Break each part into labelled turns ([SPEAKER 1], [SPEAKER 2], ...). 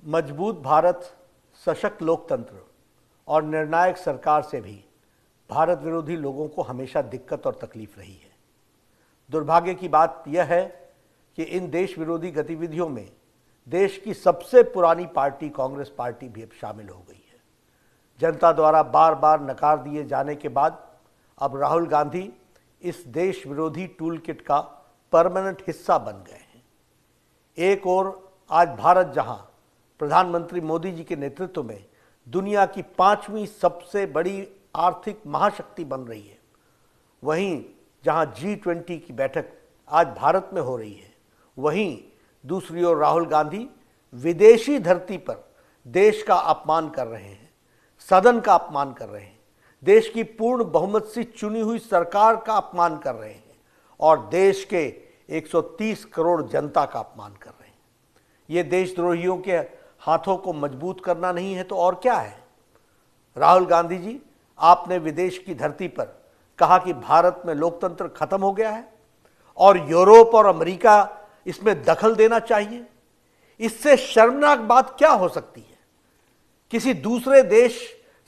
[SPEAKER 1] मजबूत भारत, सशक्त लोकतंत्र और निर्णायक सरकार से भी भारत विरोधी लोगों को हमेशा दिक्कत और तकलीफ रही है। दुर्भाग्य की बात यह है कि इन देश विरोधी गतिविधियों में देश की सबसे पुरानी पार्टी कांग्रेस पार्टी भी अब शामिल हो गई है। जनता द्वारा बार बार नकार दिए जाने के बाद अब राहुल गांधी इस देश विरोधी टूल किट का परमानेंट हिस्सा बन गए हैं। एक ओर आज भारत जहां प्रधानमंत्री मोदी जी के नेतृत्व में दुनिया की 5वीं सबसे बड़ी आर्थिक महाशक्ति बन रही है, वहीं जहां G20 की बैठक आज भारत में हो रही है, वहीं दूसरी ओर राहुल गांधी विदेशी धरती पर देश का अपमान कर रहे हैं, सदन का अपमान कर रहे हैं, देश की पूर्ण बहुमत से चुनी हुई सरकार का अपमान कर रहे हैं और देश के 130 करोड़ जनता का अपमान कर रहे हैं। ये देशद्रोहियों के हाथों को मजबूत करना नहीं है तो और क्या है। राहुल गांधी जी, आपने विदेश की धरती पर कहा कि भारत में लोकतंत्र खत्म हो गया है और यूरोप और अमेरिका इसमें दखल देना चाहिए। इससे शर्मनाक बात क्या हो सकती है। किसी दूसरे देश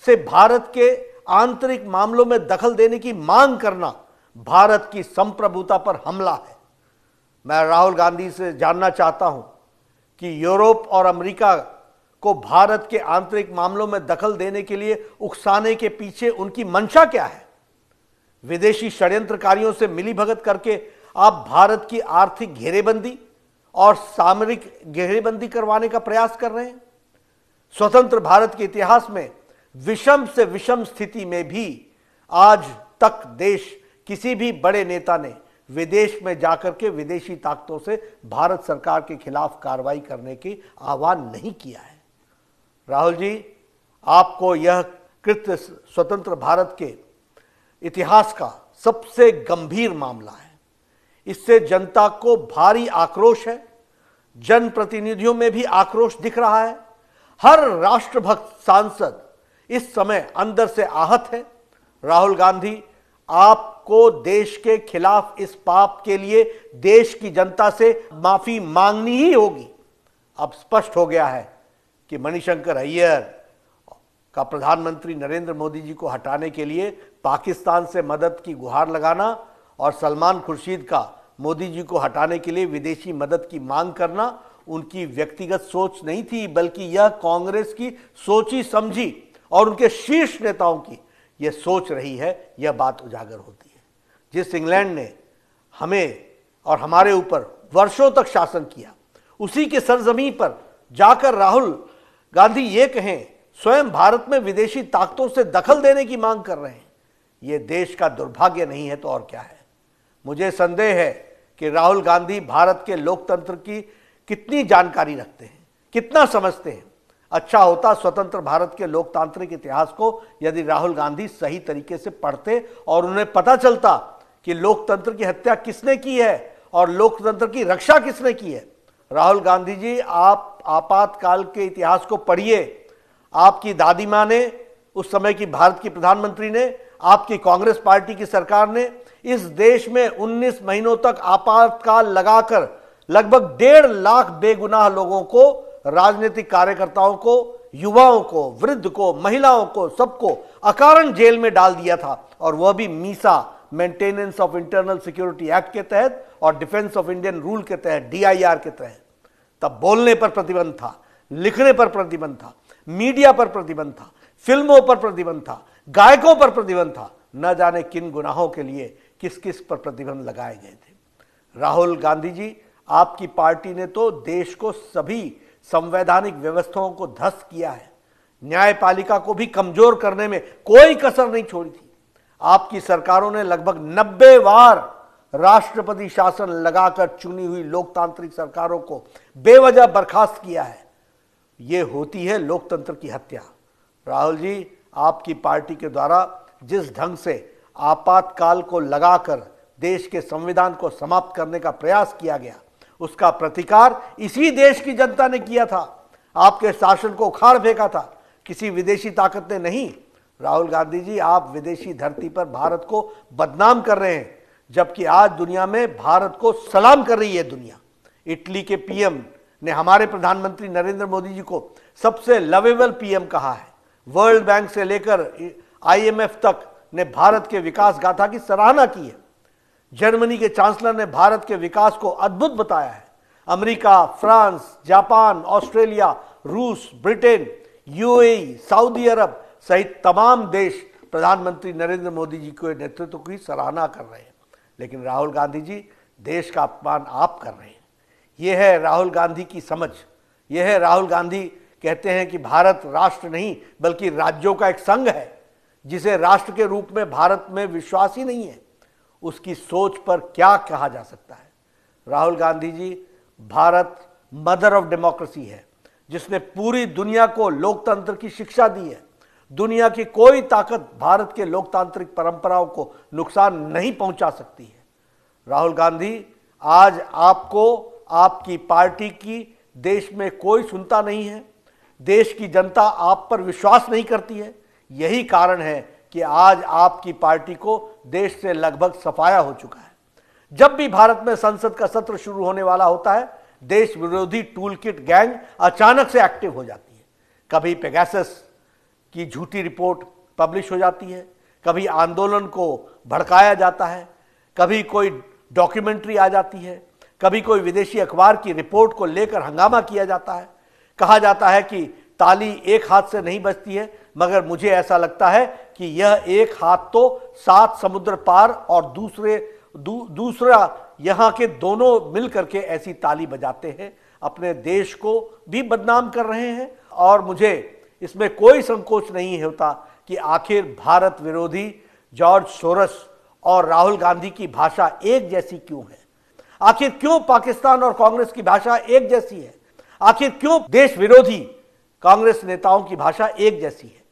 [SPEAKER 1] से भारत के आंतरिक मामलों में दखल देने की मांग करना भारत की संप्रभुता पर हमला है। मैं राहुल गांधी से जानना चाहता हूं कि यूरोप और अमेरिका को भारत के आंतरिक मामलों में दखल देने के लिए उकसाने के पीछे उनकी मंशा क्या है। विदेशी षड्यंत्रकारियों से मिलीभगत करके आप भारत की आर्थिक घेरेबंदी और सामरिक घेरेबंदी करवाने का प्रयास कर रहे हैं। स्वतंत्र भारत के इतिहास में विषम से विषम स्थिति में भी आज तक देश किसी भी बड़े नेता ने विदेश में जाकर के विदेशी ताकतों से भारत सरकार के खिलाफ कार्रवाई करने की आह्वान नहीं किया है। राहुल जी, आपको यह कृत्य स्वतंत्र भारत के इतिहास का सबसे गंभीर मामला है। इससे जनता को भारी आक्रोश है, जनप्रतिनिधियों में भी आक्रोश दिख रहा है। हर राष्ट्रभक्त सांसद इस समय अंदर से आहत है। राहुल गांधी, आपको देश के खिलाफ इस पाप के लिए देश की जनता से माफी मांगनी ही होगी। अब स्पष्ट हो गया है कि मणिशंकर अय्यर का प्रधानमंत्री नरेंद्र मोदी जी को हटाने के लिए पाकिस्तान से मदद की गुहार लगाना और सलमान खुर्शीद का मोदी जी को हटाने के लिए विदेशी मदद की मांग करना उनकी व्यक्तिगत सोच नहीं थी, बल्कि यह कांग्रेस की सोची समझी और उनके शीर्ष नेताओं की यह सोच रही है। यह बात उजागर होती है। जिस इंग्लैंड ने हमें और हमारे ऊपर वर्षों तक शासन किया, उसी के सरजमीं पर जाकर राहुल गांधी ये कहें, स्वयं भारत में विदेशी ताकतों से दखल देने की मांग कर रहे हैं, यह देश का दुर्भाग्य नहीं है तो और क्या है। मुझे संदेह है कि राहुल गांधी भारत के लोकतंत्र की कितनी जानकारी रखते हैं, कितना समझते हैं। अच्छा होता स्वतंत्र भारत के लोकतांत्रिक इतिहास को यदि राहुल गांधी सही तरीके से पढ़ते और उन्हें पता चलता कि लोकतंत्र की हत्या किसने की है और लोकतंत्र की रक्षा किसने की है। राहुल गांधी जी, आप आपातकाल के इतिहास को पढ़िए। आपकी दादी मां ने, उस समय की भारत की प्रधानमंत्री ने, आपकी कांग्रेस पार्टी की सरकार ने इस देश में 19 महीनों तक आपातकाल लगाकर लगभग 1.5 लाख बेगुनाह लोगों को, राजनीतिक कार्यकर्ताओं को, युवाओं को, वृद्ध को, महिलाओं को, सबको अकारण जेल में डाल दिया था और वह भी Misa, maintenance of internal security act के तहत और डिफेंस ऑफ इंडियन रूल के तहत, DIR के तहत। तब बोलने पर प्रतिबंध था, लिखने पर प्रतिबंध था, मीडिया पर प्रतिबंध था, फिल्मों पर प्रतिबंध था, गायकों पर प्रतिबंध था। न जाने किन गुनाहों के लिए किस किस पर प्रतिबंध लगाए गए थे। राहुल गांधी जी, आपकी पार्टी ने तो देश को सभी संवैधानिक व्यवस्थाओं को ध्वस्त किया है, न्यायपालिका को भी कमजोर करने में कोई कसर नहीं छोड़ी थी। आपकी सरकारों ने लगभग 90 बार राष्ट्रपति शासन लगाकर चुनी हुई लोकतांत्रिक सरकारों को बेवजह बर्खास्त किया है। यह होती है लोकतंत्र की हत्या। राहुल जी, आपकी पार्टी के द्वारा जिस ढंग से आपातकाल को लगाकर देश के संविधान को समाप्त करने का प्रयास किया गया, उसका प्रतिकार इसी देश की जनता ने किया था। आपके शासन को उखाड़ फेंका था, किसी विदेशी ताकत ने नहीं। राहुल गांधी जी, आप विदेशी धरती पर भारत को बदनाम कर रहे हैं, जबकि आज दुनिया में भारत को सलाम कर रही है दुनिया। इटली के PM ने हमारे प्रधानमंत्री नरेंद्र मोदी जी को सबसे लवेबल पीएम कहा है। वर्ल्ड बैंक से लेकर आईएमएफ तक ने भारत के विकास गाथा की सराहना की है। जर्मनी के चांसलर ने भारत के विकास को अद्भुत बताया है। अमेरिका, फ्रांस, जापान, ऑस्ट्रेलिया, रूस, ब्रिटेन, यूएई, सऊदी अरब सहित तमाम देश प्रधानमंत्री नरेंद्र मोदी जी के नेतृत्व की सराहना कर रहे हैं। लेकिन राहुल गांधी जी, देश का अपमान आप कर रहे हैं। यह है राहुल गांधी की समझ। यह है राहुल गांधी कहते हैं कि भारत राष्ट्र नहीं बल्कि राज्यों का एक संघ है, जिसे राष्ट्र के रूप में भारत में विश्वास ही नहीं है। उसकी सोच पर क्या कहा जा सकता है? Rahul Gandhi ji, Bharat mother of democracy है, जिसने पूरी दुनिया को लोकतंत्र की शिक्षा दी है। दुनिया की कोई ताकत भारत के लोकतांत्रिक परंपराओं को नुकसान नहीं पहुंचा सकती है। राहुल गांधी, आज आपको, आपकी पार्टी की देश में कोई सुनता नहीं है। देश की जनता आप पर विश्वास नहीं करती है। यही कारण है कि आज आपकी पार्टी को देश से लगभग सफाया हो चुका है। जब भी भारत में संसद का सत्र शुरू होने वाला होता है, देश विरोधी टूलकिट गैंग अचानक से एक्टिव हो जाती है। कभी पेगासस की झूठी रिपोर्ट पब्लिश हो जाती है, कभी आंदोलन को भड़काया जाता है, कभी कोई डॉक्यूमेंट्री आ जाती है, कभी कोई विदेशी अखबार की रिपोर्ट को लेकर हंगामा किया जाता है। कहा जाता है कि ताली एक हाथ से नहीं बजती है, मगर मुझे ऐसा लगता है कि यह एक हाथ तो 7 समुद्र पार और दूसरा यहाँ के दोनों मिलकर के ऐसी ताली बजाते हैं, अपने देश को भी बदनाम कर रहे हैं। और मुझे इसमें कोई संकोच नहीं होता कि आखिर भारत विरोधी जॉर्ज सोरस और राहुल गांधी की भाषा एक जैसी क्यों है? आखिर क्यों पाकिस्तान और कांग्रेस की भाषा एक जैसी है? आखिर क्यों देश विरोधी कांग्रेस नेताओं की भाषा एक जैसी है?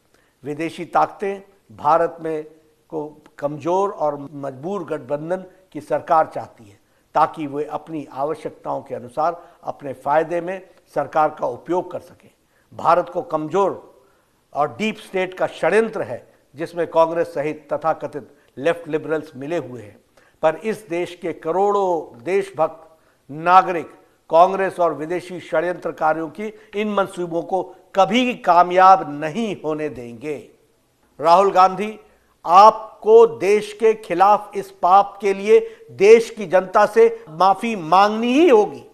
[SPEAKER 1] विदेशी ताकतें भारत में को कमजोर और मजबूर गठबंधन की सरकार चाहती है, ताकि वे अपनी आवश्यकताओं के अनुसार अपने फायदे में सरकार का उपयोग कर सकें। भारत को कमजोर और डीप स्टेट का षड्यंत्र है, जिसमें कांग्रेस सहित तथाकथित लेफ्ट लिबरल्स मिले हुए हैं। पर इस देश के करोड़ों देशभक्त नागरिक कांग्रेस और विदेशी षड्यंत्रकारियों की इन मंसूबों को कभी कामयाब नहीं होने देंगे। राहुल गांधी, आपको देश के खिलाफ इस पाप के लिए देश की जनता से माफी मांगनी ही होगी।